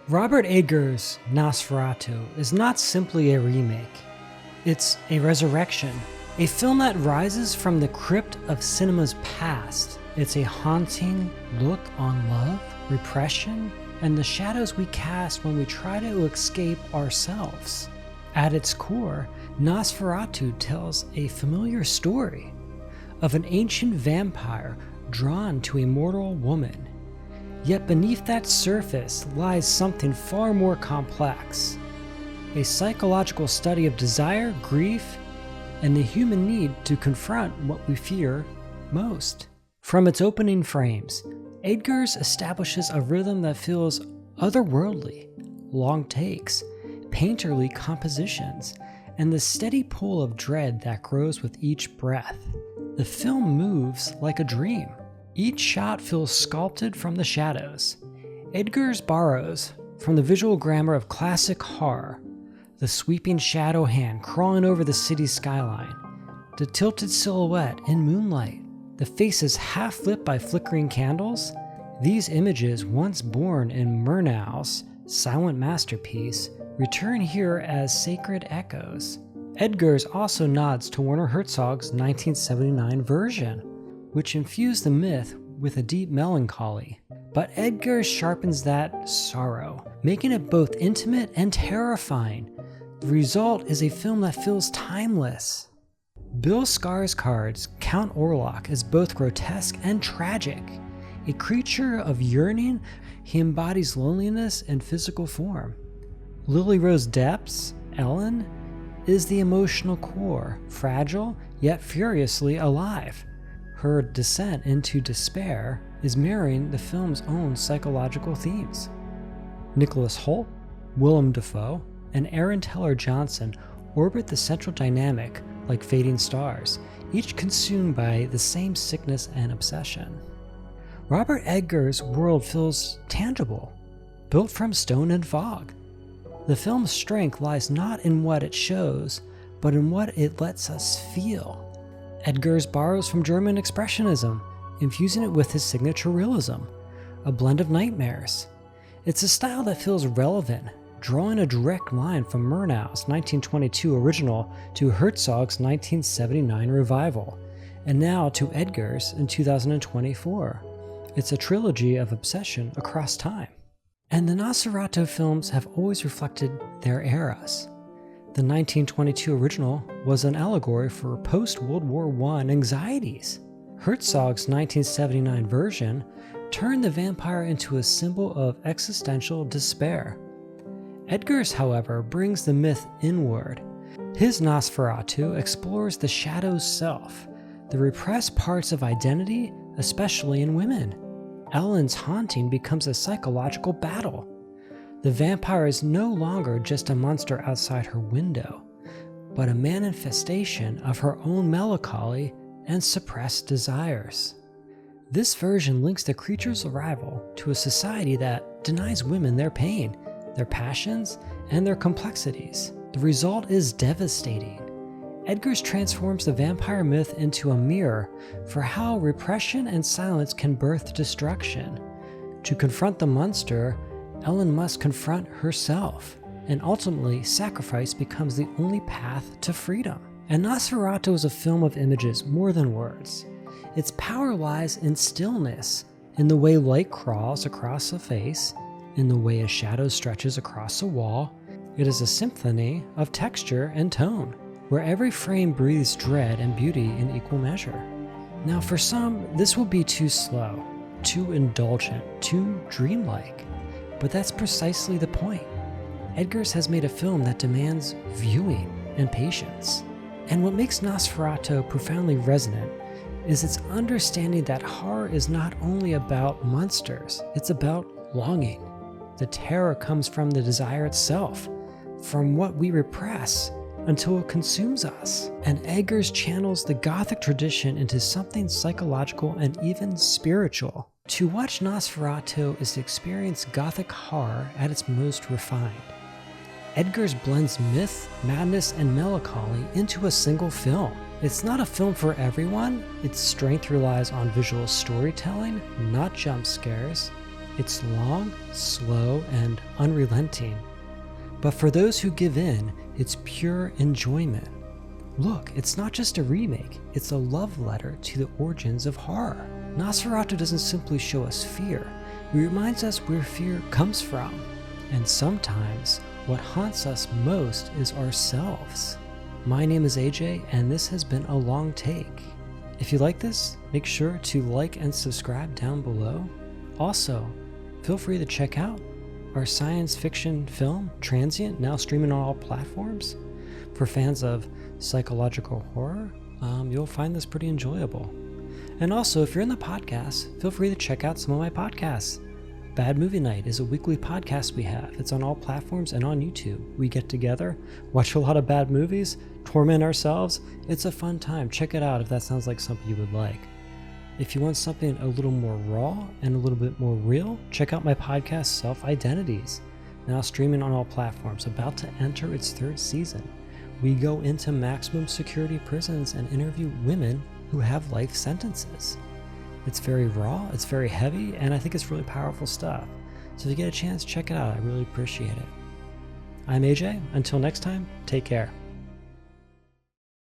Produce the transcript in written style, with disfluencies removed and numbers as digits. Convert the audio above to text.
Robert Eggers' Nosferatu is not simply a remake. It's a resurrection, a film that rises from the crypt of cinema's past. It's a haunting look on love, repression, and the shadows we cast when we try to escape ourselves. At its core, Nosferatu tells a familiar story of an ancient vampire drawn to a mortal woman. Yet beneath that surface lies something far more complex, a psychological study of desire, grief, and the human need to confront what we fear most. From its opening frames, Eggers establishes a rhythm that feels otherworldly, long takes, painterly compositions, and the steady pull of dread that grows with each breath. The film moves like a dream. Each shot feels sculpted from the shadows. Eggers borrows from the visual grammar of classic horror, the sweeping shadow hand crawling over the city's skyline, the tilted silhouette in moonlight, the faces half lit by flickering candles. These images, once born in Murnau's silent masterpiece, return here as sacred echoes. Eggers also nods to Werner Herzog's 1979 version, which infused the myth with a deep melancholy. But Eggers sharpens that sorrow, making it both intimate and terrifying. The result is a film that feels timeless. Bill Skarsgård's Count Orlok is both grotesque and tragic. A creature of yearning, he embodies loneliness in physical form. Lily Rose Depp's Ellen is the emotional core, fragile yet furiously alive. Her descent into despair is mirroring the film's own psychological themes. Nicholas Hoult, Willem Dafoe, and Aaron Taylor-Johnson orbit the central dynamic like fading stars, each consumed by the same sickness and obsession. Robert Eggers' world feels tangible, built from stone and fog. The film's strength lies not in what it shows, but in what it lets us feel. Eggers borrows from German Expressionism, infusing it with his signature realism, a blend of nightmares. It's a style that feels relevant, drawing a direct line from Murnau's 1922 original to Herzog's 1979 revival, and now to Eggers in 2024. It's a trilogy of obsession across time. And the Nosferatu films have always reflected their eras. The 1922 original was an allegory for post-World War I anxieties. Herzog's 1979 version turned the vampire into a symbol of existential despair. Eggers, however, brings the myth inward. His Nosferatu explores the shadow's self, the repressed parts of identity, especially in women. Ellen's haunting becomes a psychological battle. The vampire is no longer just a monster outside her window, but a manifestation of her own melancholy and suppressed desires. This version links the creature's arrival to a society that denies women their pain, their passions, and their complexities. The result is devastating. Eggers transforms the vampire myth into a mirror for how repression and silence can birth destruction. To confront the monster, Ellen must confront herself, and ultimately sacrifice becomes the only path to freedom. And Nosferatu is a film of images more than words. Its power lies in stillness, in the way light crawls across a face, in the way a shadow stretches across a wall. It is a symphony of texture and tone, where every frame breathes dread and beauty in equal measure. Now for some, this will be too slow, too indulgent, too dreamlike. But that's precisely the point. Eggers has made a film that demands viewing and patience. And what makes Nosferatu profoundly resonant is its understanding that horror is not only about monsters, it's about longing. The terror comes from the desire itself, from what we repress until it consumes us. And Eggers channels the Gothic tradition into something psychological and even spiritual. To watch Nosferatu is to experience Gothic horror at its most refined. Eggers blends myth, madness, and melancholy into a single film. It's not a film for everyone. Its strength relies on visual storytelling, not jump scares. It's long, slow, and unrelenting. But for those who give in, it's pure enjoyment. Look, it's not just a remake, it's a love letter to the origins of horror. Nosferatu doesn't simply show us fear, it reminds us where fear comes from. And sometimes, what haunts us most is ourselves. My name is AJ, and this has been a long take. If you like this, make sure to like and subscribe down below. Also, feel free to check out our science fiction film, Transient, now streaming on all platforms. For fans of psychological horror, you'll find this pretty enjoyable. And also, if you're in the podcast, feel free to check out some of my podcasts. Bad Movie Night is a weekly podcast we have. It's on all platforms and on YouTube. We get together, watch a lot of bad movies, torment ourselves. It's a fun time. Check it out if that sounds like something you would like. If you want something a little more raw and a little bit more real, check out my podcast, Self Identities, now streaming on all platforms, about to enter its 3rd season. We go into maximum security prisons and interview women who have life sentences. It's very raw, it's very heavy, and I think it's really powerful stuff. So if you get a chance, check it out. I really appreciate it. I'm AJ. Until next time, take care.